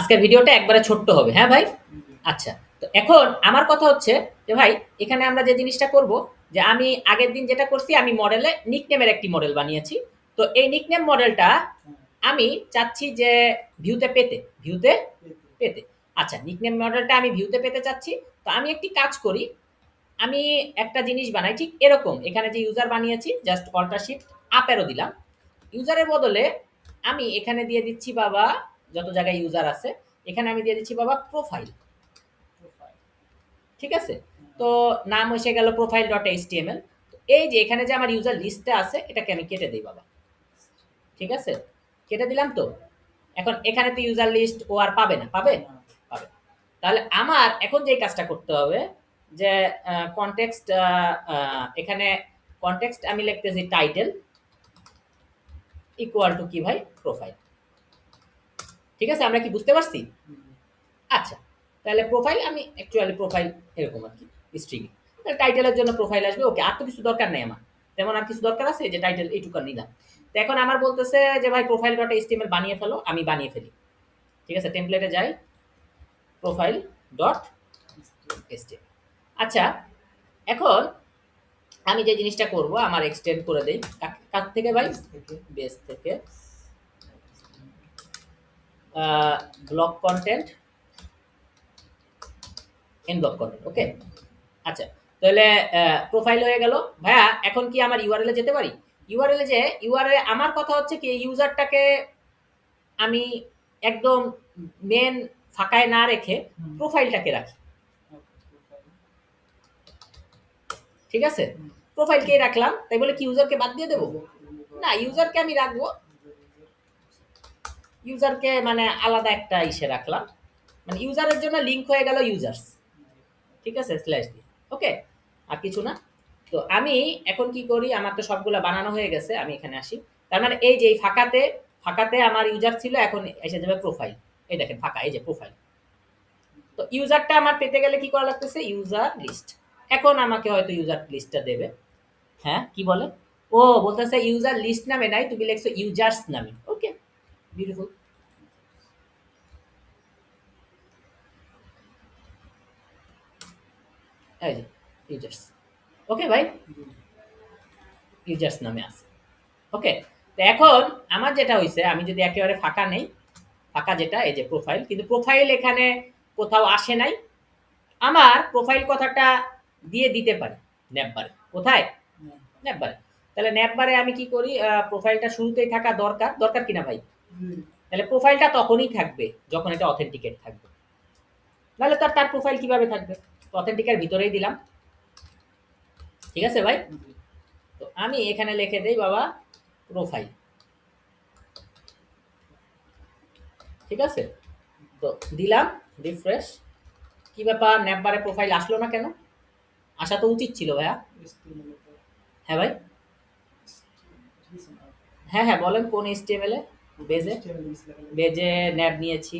আজকের ভিডিওটা একবারে ছোট্ট হবে, হ্যাঁ ভাই? আচ্ছা, তো এখন আমার কথা হচ্ছে যে ভাই এখানে আমরা যে জিনিসটা করব যে আমি আগের দিন যেটা করছি আমি মডেলে নিকনেমের একটি মডেল বানিয়েছি। তো এই নিকনেম মডেলটা আমি চাচ্ছি যে ভিউতে পেতে, ভিউতে পেতে। আচ্ছা, নিকনেম মডেলটা আমি ভিউতে পেতে চাচ্ছি। তো আমি একটি কাজ করি, আমি একটা জিনিস বানাই ঠিক এরকম। এখানে যে ইউজার বানিয়েছি just alter shift up arrow দিলাম। ইউজারের বদলে আমি এখানে দিয়ে দিচ্ছি বাবা যত জায়গায় ইউজার আছে এখানে আমি দিয়ে দিচ্ছি বাবা প্রোফাইল। ঠিক আছে? তো নাম এসে গেল প্রোফাইল ডট এইচটিএমএল। এই যে এখানে যে আমার ইউজার লিস্টটা আছে এটাকে আমি কেটে দিই বাবা। ঠিক আছে? কেটে দিলাম তো। এখন এখানে তো ইউজার লিস্ট ও আর পাবে না, পাবে? পাবে। তাহলে আমার এখন যে কাজটা করতে হবে যে কনটেক্সট এখানে কনটেক্সট আমি লিখতেছি টাইটেল ইকুয়াল টু কি ভাই প্রোফাইল। ঠিক আছে, আমরা কি বুঝতে পারছি? আচ্ছা, তাহলে প্রোফাইল আমি অ্যাকচুয়ালি প্রোফাইল এরকম আর কি স্ট্রিং। তাহলে টাইটেলের জন্য প্রোফাইল আসবে। ওকে, আর তো কিছু দরকার নেই আমার। তেমন আর কিছু দরকার আছে যে টাইটেল এইটুকু নিলাম। তো এখন আমার বলতেছে যে ভাই প্রোফাইল ডট এইচটিএমএল বানিয়ে ফেলো, আমি বানিয়ে ফেলি। ঠিক আছে, টেমপ্লেটে যাই, প্রোফাইল ডট এইচটিএমএল। আচ্ছা, এখন আমি যে জিনিসটা করব আমার এক্সটেন্ড করে দেই কার থেকে ভাই? বেস থেকে। Block content and block content. Okay, আচ্ছা, তাহলে প্রোফাইল হয়ে গেল। ভাইয়া এখন কি আমার ইউআরএল এ যেতে পারি? ইউআরএল এ যে ইউআরএল আমার কথা হচ্ছে কি ইউজারটাকে আমি একদম মেন ফাঁকায় না রেখে প্রোফাইলটাকে রাখি। ঠিক আছে, প্রোফাইলকেই রাখলাম। তাই বলে কি ইউজারকে বাদ দিয়ে দেবো? না, ইউজারকে আমি রাখবো। ইউজারকে মানে আলাদা একটা ইসে রাখলাম, মানে ইউজারের জন্য লিঙ্ক হয়ে গেল ইউজার্স। ঠিক আছে, স্ল্যাশ দিয়ে। ওকে, আর কিছু না। তো আমি এখন কি করি, আমার তো সবগুলো বানানো হয়ে গেছে, আমি এখানে আসি। তার মানে এই যে এই ফাঁকাতে ফাঁকাতে আমার ইউজার ছিল, এখন এসে যাবে প্রোফাইল। এই দেখেন ফাঁকা, এই যে প্রোফাইল। তো ইউজারটা আমার পেতে গেলে কি করা লাগতেছে? User list. এখন আমাকে হয়তো ইউজার লিস্টটা দেবে। হ্যাঁ, কি বলে? ও বলতেছে ইউজার লিস্ট নামে নাই, তুমি লিখছো ইউজার্স নামে। ওকে, বিউটিফুল। এই যে ইউজার্স। ওকে ভাই, ইউজার্স নামে আছে। ওকে, তো এখন আমার যেটা হইছে আমি যদি একেবারে ফাঁকা নেই, ফাঁকা যেটা এই যে প্রোফাইল, কিন্তু প্রোফাইল এখানে কোথাও আসে নাই। আমার প্রোফাইল কথাটা দিয়ে দিতে পারি ন্যাপবারে। কোথায়? ন্যাপবারে। তাহলে ন্যাপবারে আমি কি করি, প্রোফাইলটা শুরুতেই থাকা দরকার, দরকার কিনা ভাই? তাহলে প্রোফাইলটা তখনই থাকবে যখন এটা অথেন্টিকেট থাকবে, নাহলে তার প্রোফাইল কিভাবে থাকবে? অথেন্টিকের ভিতরেই দিলাম। ঠিক আছে ভাই? তো আমি এখানে লিখে দেই বাবা প্রোফাইল। ঠিক আছে, তো দিলাম রিফ্রেশ। কি ব্যাপার, ন্যাপবারে প্রোফাইল আসলো না কেন? আসা তো উচিত ছিল ভাইয়া। হ্যাঁ ভাই, হ্যাঁ হ্যাঁ বলেন কোন এইচটিএমএল এ? বেজে, বেজে ন্যাপ নিয়েছি।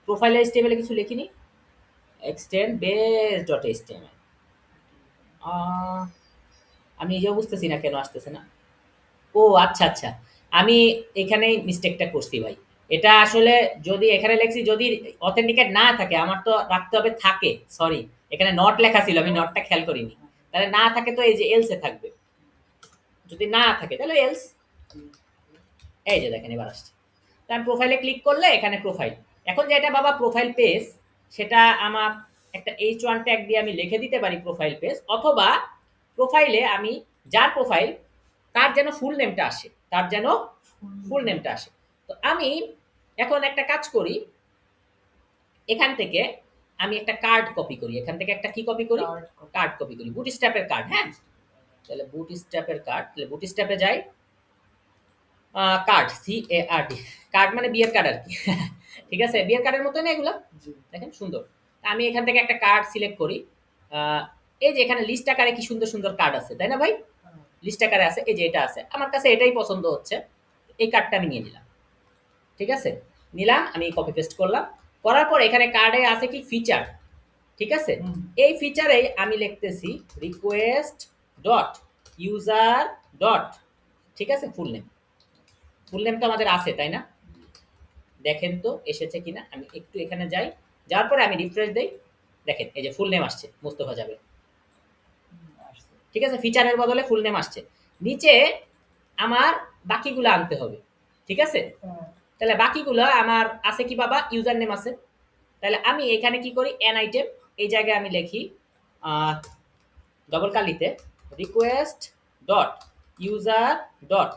প্রোফাইলে এইচটিএমএল এ কিছু লিখিনি। Extend base dot HTML. আমি নিজেও বুঝতেছি না কেন আসতেছে না। ও আচ্ছা আচ্ছা, আমি এখানেই মিস্টেকটা করছি ভাই। এটা আসলে যদি এখানে লেখছি যদি অথেন্টিকেট না থাকে আমার তো রাখতে হবে থাকে। সরি, এখানে নট লেখা ছিল, আমি নটটা খেয়াল করিনি। তাহলে না থাকে তো এই যে এলসে থাকবে। যদি না থাকে তাহলে এলস। এই যে দেখেন এবার আসছে। তো আমি প্রোফাইলে ক্লিক করলে এখানে প্রোফাইল। এখন যেটা বাবা প্রোফাইল পেজ, সেটা আমার একটা H1 ট্যাগ দিয়ে আমি লিখে দিতে পারি প্রোফাইল পেজ, অথবা প্রোফাইলে আমি যার প্রোফাইল তার যেন ফুল নেমটা আসে, তার যেন ফুল নেমটা আসে। তো আমি এখন একটা কাজ করি, এখান থেকে আমি একটা কার্ড কপি করি। এখান থেকে একটা কি কপি করি? কার্ড কপি করি, বুটস্ট্র্যাপের কার্ড। হ্যাঁ, তাহলে বুটস্ট্র্যাপের কার্ড, তাহলে বুটস্ট্র্যাপে যাই, কার্ড CARD, কার্ড মানে বিয়ের কার্ড আর কি। ঠিক আছে, বিয়ের কার্ডের মতোই না এগুলো? দেখেন সুন্দর। আমি এখান থেকে একটা কার্ড সিলেক্ট করি। এই যে এখানে লিস্ট আকারে কি সুন্দর সুন্দর কার্ড আছে, তাই না ভাই? লিস্ট আকারে আছে, এই যে এটা আছে, আমার কাছে এটাই পছন্দ হচ্ছে। এই কার্ডটা আমি নিয়ে নিলাম। ঠিক আছে, নিলাম, আমি কপি পেস্ট করলাম। করার পর এখানে কার্ডে আছে কি ফিচার। ঠিক আছে, এই ফিচারেই আমি লিখতেছি রিকোয়েস্ট ডট ইউজার ডট, ঠিক আছে, ফুল নেম। ফুল নেম তো আমাদের আছে তাই না? দেখেন তো এসেছে কিনা। আমি একটু এখানে যাই, যাওয়ার পরে আমি রিফ্রেশ দেই। দেখেন এই যে ফুল নেম আসছে মোস্তফা জাবের। ঠিক আছে, ফিচারের বদলে ফুল নেম আসছে। নিচে আমার বাকিগুলো আনতে হবে। ঠিক আছে, তাহলে বাকিগুলো আমার আছে কি বাবা, ইউজার নেম আছে। তাহলে আমি এখানে কি করি, এন আইটেম, এই জায়গায় আমি লিখি ডবল কালিতে request dot user dot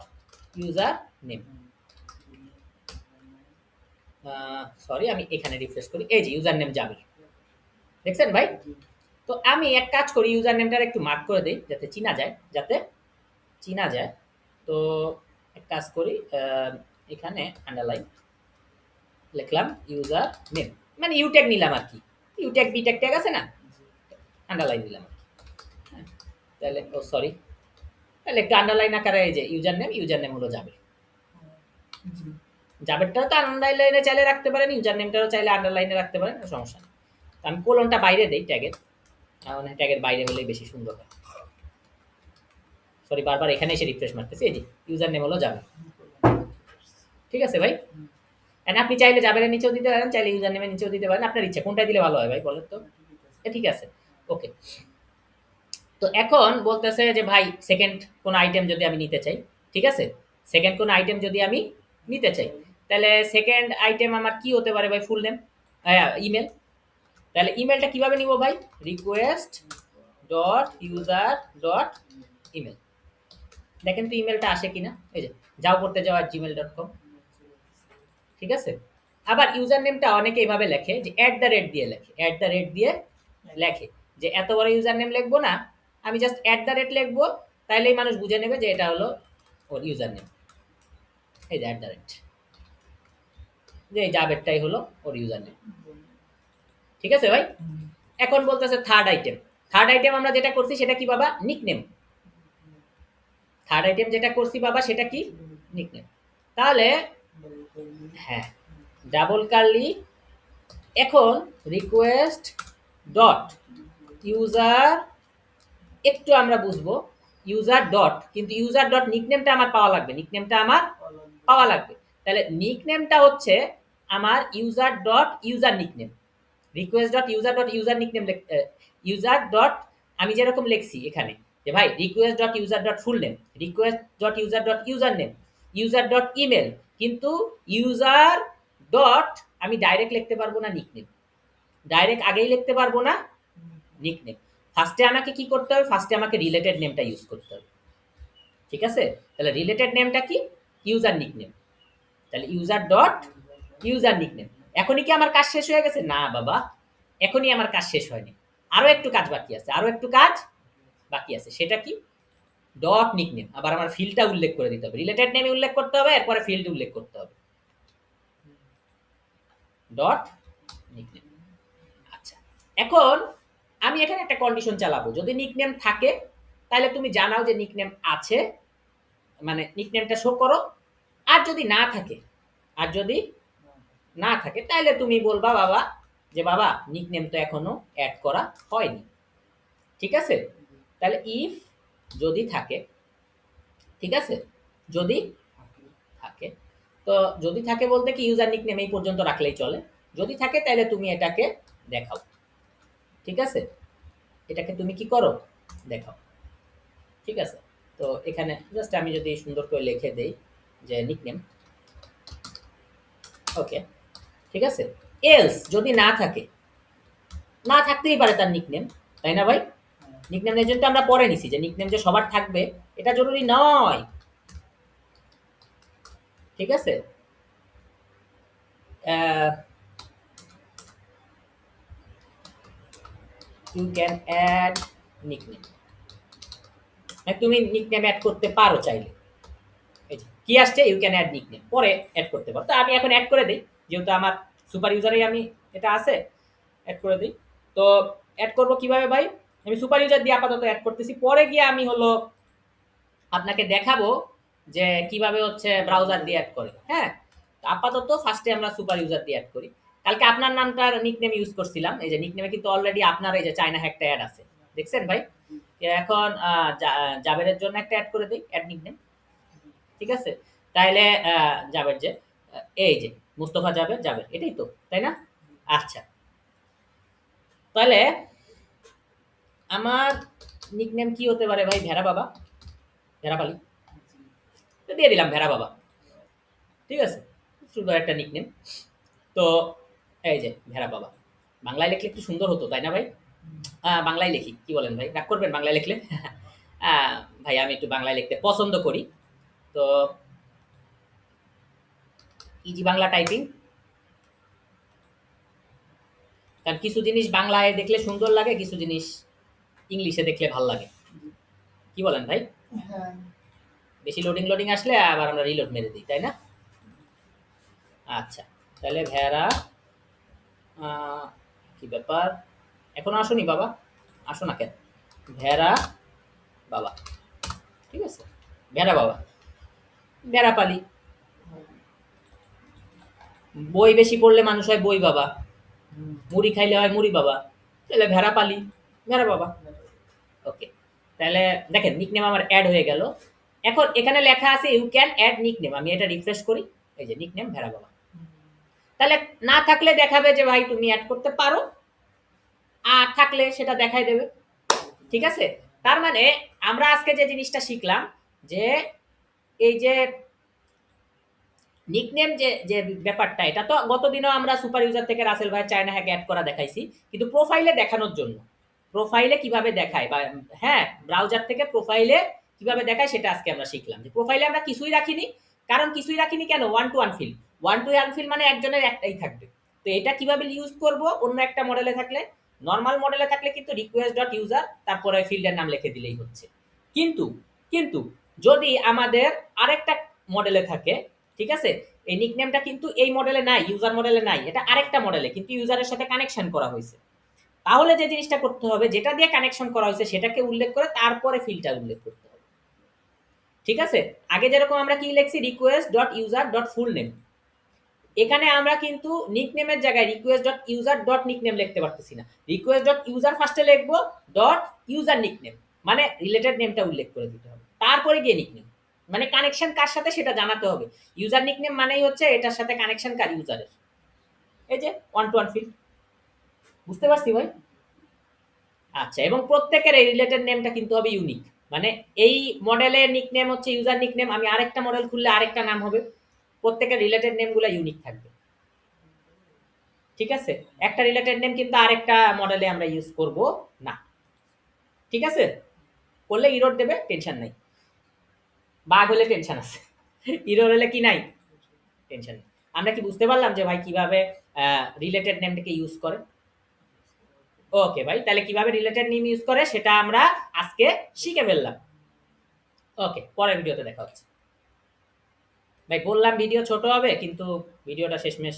user name. Sorry, আমি এখানে রিফ্রেশ করি, এই যে ইউজার নেম জাবির। দেখছেন ভাই? তো আমি এক কাজ করি, ইউজার নেমটা একটু মার্ক করে দিই যাতে চিনা যায়, যাতে চিনা যায়। তো এক কাজ করি, এখানে আন্ডারলাইন লিখলাম ইউজার নেম, মানে ইউ ট্যাগ নিলাম আর কি, U tag B tag tag আছে না, আন্ডারলাইন দিলাম আর কি। হ্যাঁ, তাহলে ও সরি, তাহলে একটু আন্ডারলাইন আকারে এই যে ইউজার নেম হলো জাবের। জাবেরটাও তো আন্ডারলাইনে চাইলে রাখতে পারেন, ইউজার নেমটাও চাইলে আন্ডারলাইনে রাখতে পারেন, সমস্যা নেই। তো আমি কোলনটা বাইরে দেই ট্যাগের, মানে ট্যাগের বাইরে হলেই বেশি সুন্দর হয়। সরি, বারবার এখানে এসে রিফ্রেশ মারতেছি। এই যে ইউজার নেম হলো জাবের। ঠিক আছে ভাই? এন্ড আপনি চাইলে জাবেরের নিচেও দিতে পারেন, চাইলে ইউজার নেমের নিচেও দিতে পারেন, আপনার ইচ্ছা কোনটা দিলে ভালো হয় ভাই বলেন তো। ঠিক আছে, ওকে। তো এখন বলতেছে যে ভাই সেকেন্ড কোন আইটেম যদি আমি নিতে চাই, ঠিক আছে, সেকেন্ড কোন আইটেম যদি আমি নিতে চাই, তাহলে সেকেন্ড আইটেম আমার কি হতে পারে ভাই, ফুল নেম, ইমেল। তাহলে ইমেলটা কিভাবে নিব ভাই, request dot user dot email. দেখেন তো ইমেলটা আসে কিনা, এই যে যাও করতে যাও @gmail.com। ঠিক আছে, আবার ইউজার নেমটা অনেকে এইভাবে লেখে যে @ দিয়ে লেখে, @ দিয়ে লেখে যে এত বড় ইউজার নেম লিখবো না, আমি জাস্ট লিখবো, তাইলেই মানুষ বুঝে নেবে যে এটা হলো ওর ইউজার নেম। এই যে যে এই জাবেরটাই হলো ওর ইউজার নেম। ঠিক আছে ভাই? এখন বলতেছে থার্ড আইটেম। থার্ড আইটেম আমরা যেটা করছি সেটা কি বাবা, নিকনেম। থার্ড আইটেম যেটা করছি বাবা সেটা কি, নিকনেম। তাহলে হ্যাঁ, ডাবল কার্লি, এখন রিকোয়েস্ট ডট ইউজার, একটু আমরা বুঝবো, ইউজার ডট, কিন্তু ইউজার ডট নিকনেমটা আমার পাওয়া লাগবে, নিকনেমটা আমার পাওয়া লাগবে। তাহলে নিকনেমটা হচ্ছে আমার user dot user nickname, request dot user nickname, user dot, আমি যেরকম লিখছি এখানে যে ভাই request dot user dot full name, request dot user name, user dot email, কিন্তু ইউজার ডট আমি ডাইরেক্ট লিখতে পারবো না নিকনেম, ডাইরেক্ট আগেই লিখতে পারবো না নিকনেম। ফার্স্টে আমাকে কি করতে হবে, ফার্স্টে আমাকে রিলেটেড নেমটা ইউজ করতে হবে। ঠিক আছে, তাহলে রিলেটেড নেমটা কি, ইউজার নিকনেম। তাহলে ইউজার ডট ইউজার নিকনেম। এখনই কি আমার কাজ শেষ হয়ে গেছে, না বাবা, এখনই আমার কাজ শেষ হয়নি, আরো একটু কাজ বাকি আছে, আরো একটু কাজ বাকি আছে। সেটা কি, ডট নিকনেম, আবার আমার ফিল্ডটা উল্লেখ করে দিতে হবে, রিলেটেড নেমে উল্লেখ করতে হবে, এরপরে ফিল্ড উল্লেখ করতে হবে, ডট নিকনেম। আচ্ছা, এখন আমি এখানে একটা কন্ডিশন চালাবো, যদি নিকনেম থাকে তাহলে তুমি জানাও যে নিকনেম আছে, মানে নিকনেমটা শো করো। আর যদি না থাকে, আর যদি না থাকে তাহলে তুমি বলবা বাবা যে বাবা নিকনেম তো এখনো অ্যাড করা হয়নি। ঠিক আছে, তাহলে ইফ যদি থাকে, ঠিক আছে, যদি থাকে, তো যদি থাকে বলতে কি ইউজার নিকনেম এই পর্যন্ত রাখলেই চলে, যদি থাকে তাহলে তুমি এটাকে দেখাও। ঠিক আছে, এটাকে তুমি কি করো, দেখাও। ঠিক আছে, তো এখানে জাস্ট আমি যদি সুন্দর করে লিখে দেই যে নিকনেম, ওকে, ঠিক আছে। এলস যদি না থাকে, না থাকতেই পারে তার নিকনেম, তাই না ভাই? নিকনেম এজেন্ট আমরা পরে নিছি যে নিকনেম যে সবার থাকবে এটা জরুরি নয়। ঠিক আছে, ইউ ক্যান অ্যাড নিকনেম, তুমি নিকনেম অ্যাড করতে পারো চাইলে। এই যে কি আসছে, ইউ ক্যান অ্যাড নিকনেম, পরে অ্যাড করতে পারো। তো আমি এখন অ্যাড করে দিই, যেহেতু আমার সুপার ইউজারেই আমি এটা আছে, অ্যাড করে দিই। তো অ্যাড করব কিভাবে ভাই, আমি সুপার ইউজার দিয়ে আপাতত অ্যাড করতেছি, পরে গিয়ে আমি হলো আপনাকে দেখাবো যে কিভাবে হচ্ছে ব্রাউজার দিয়ে অ্যাড করে। হ্যাঁ, তো আপাতত ফার্স্টে আমরা সুপার ইউজার দিয়ে অ্যাড করি। কালকে আপনার নামটার নিকনেম ইউজ করছিলাম, এই যে নিকনেমে কিন্তু অলরেডি আপনার এই যে চায়না হ্যাকটা অ্যাড আছে, দেখছেন ভাই? এখন জাবেরের জন্য একটা অ্যাড করে দিই, অ্যাড নিকনেম। ঠিক আছে, তাইলে জাবের যে এই যে মুস্তফা জাবের, জাবের এটাই তো, তাই না? আচ্ছা, তাহলে আমার নিকনেম কি হতে পারে ভাই? ভেড়া বাবা, ভেড়া পালি, তো দিয়ে দিলাম ভেড়া বাবা। ঠিক আছে, সুন্দর একটা নিকনেম। তো এই যে ভেড়া বাবা, বাংলায় লিখলে একটু সুন্দর হতো, তাই না ভাই? বাংলায় লিখি, কি বলেন ভাই? রাগ করবেন বাংলায় লিখলে? ভাই আমি একটু বাংলায় লিখতে পছন্দ করি। তো ইজি বাংলা টাইপিং, কারণ কিছু জিনিস বাংলায় দেখলে সুন্দর লাগে, কিছু জিনিস ইংলিশে দেখলে ভাল লাগে। কি বলেন ভাই? বেশি লোডিং লোডিং আসলে আবার আমরা রিলোড মেরে দিই, তাই না? আচ্ছা, তাহলে ভেড়া, কি ব্যাপার, এখনো আসোনি বাবা? আসো না কেন? ভেড়া বাবা, ঠিক আছে, ভেড়া বাবা, ভেড়া পালি। বই বেশি পড়লে মানুষ হয় বই বাবা, মুড়ি খাইলে হয় মুড়ি বাবা, তাহলে ভেড়া পালি, ভেড়া বাবা। ওকে, তাহলে দেখেন নিকনেম আমার অ্যাড হয়ে গেল। এখন এখানে লেখা আছে ইউ ক্যান অ্যাড নিকনেম, আমি এটা রিফ্রেশ করি, এই যে নিকনেম ভেড়া বাবা। তাহলে না থাকলে দেখাবে যে ভাই তুমি অ্যাড করতে পারো, আর থাকলে সেটা দেখাই দেবে। ঠিক আছে, তার মানে আমরা আজকে যে জিনিসটা শিখলাম, যে এই যে নিকনেম যে যে ব্যাপারটা, এটা তো গতদিনও আমরা সুপার ইউজার থেকে রাসেল ভাই চায়না হ্যাক অ্যাড করা দেখাইছি, কিন্তু প্রোফাইলে দেখানোর জন্য, প্রোফাইলে কিভাবে দেখায় বা হ্যাঁ ব্রাউজার থেকে প্রোফাইলে কিভাবে দেখায় সেটা আজকে আমরা শিখলাম। যে প্রোফাইলে আমরা কিছুই রাখিনি, কারণ কিছুই রাখিনি কেন? One to one fill, one to one fill মানে একজনের একটাই থাকবে। তো এটা কিভাবে ইউজ করব? অন্য একটা মডেলে থাকলে, নর্মাল মডেলে থাকলে কিন্তু রিকোয়েস্ট ডট ইউজার তারপরে ফিল্ডের নাম লিখে দিলেই হচ্ছে। কিন্তু কিন্তু যদি আমাদের আরেকটা মডেলে থাকে, ঠিক আছে, এই নিকনেমটা কিন্তু এই মডেলে নাই, ইউজার মডেলে নাই, এটা আরেকটা মডেলে, কিন্তু ইউজারের সাথে কানেকশন করা হয়েছে। তাহলে যে জিনিসটা করতে হবে, যেটা দিয়ে কানেকশন করা হয়েছে সেটাকে উল্লেখ করে তারপরে ফিল্ডটা উল্লেখ করতে হবে। ঠিক আছে, আগে যেরকম আমরা কি লিখছি, request dot user dot full name, এখানে আমরা কিন্তু নিকনেমের জায়গায় request dot user dot nickname লিখতে পারতেছি না, রিকোয়েস্ট ডট ইউজার ফার্স্টে লিখবো, ডট ইউজার নিকনেম, মানে রিলেটেড নেমটা উল্লেখ করে দিতে হবে, তারপরে গিয়ে নিকনেম, মানে কানেকশন কার সাথে সেটা জানাতে হবে। ইউজার নিকনেম মানেই হচ্ছে এটার সাথে কানেকশন কার, ইউজারের। এই যে ওয়ান টু ওয়ান ফিল্ড, বুঝতে পারছি ভাই? আচ্ছা, এবং প্রত্যেকের এই রিলেটেড নেমটা কিন্তু হবে ইউনিক, মানে এই মডেলের নিকনেম হচ্ছে ইউজার নিকনেম, আমি আরেকটা মডেল খুললে আরেকটা নাম হবে, প্রত্যেকের রিলেটেড নেমগুলো ইউনিক থাকবে। ঠিক আছে, একটা রিলেটেড নেম কিন্তু আরেকটা মডেলে আমরা ইউজ করব না। ঠিক আছে, করলে ইরোর দেবে, টেনশন নাই, বাগ হলে টেনশন আছে, ইরোর হলে কি নাই, টেনশন নেই। আমরা কি বুঝতে পারলাম যে ভাই কিভাবে রিলেটেড নেমটাকে ইউজ করে? ওকে ভাই, তাহলে কিভাবে রিলেটেড নেম ইউজ করে সেটা আমরা আজকে শিখে ফেললাম। ওকে, পরের ভিডিওতে দেখা হচ্ছে। ভাই বললাম ভিডিও ছোট হবে, কিন্তু ভিডিওটা শেষমেশ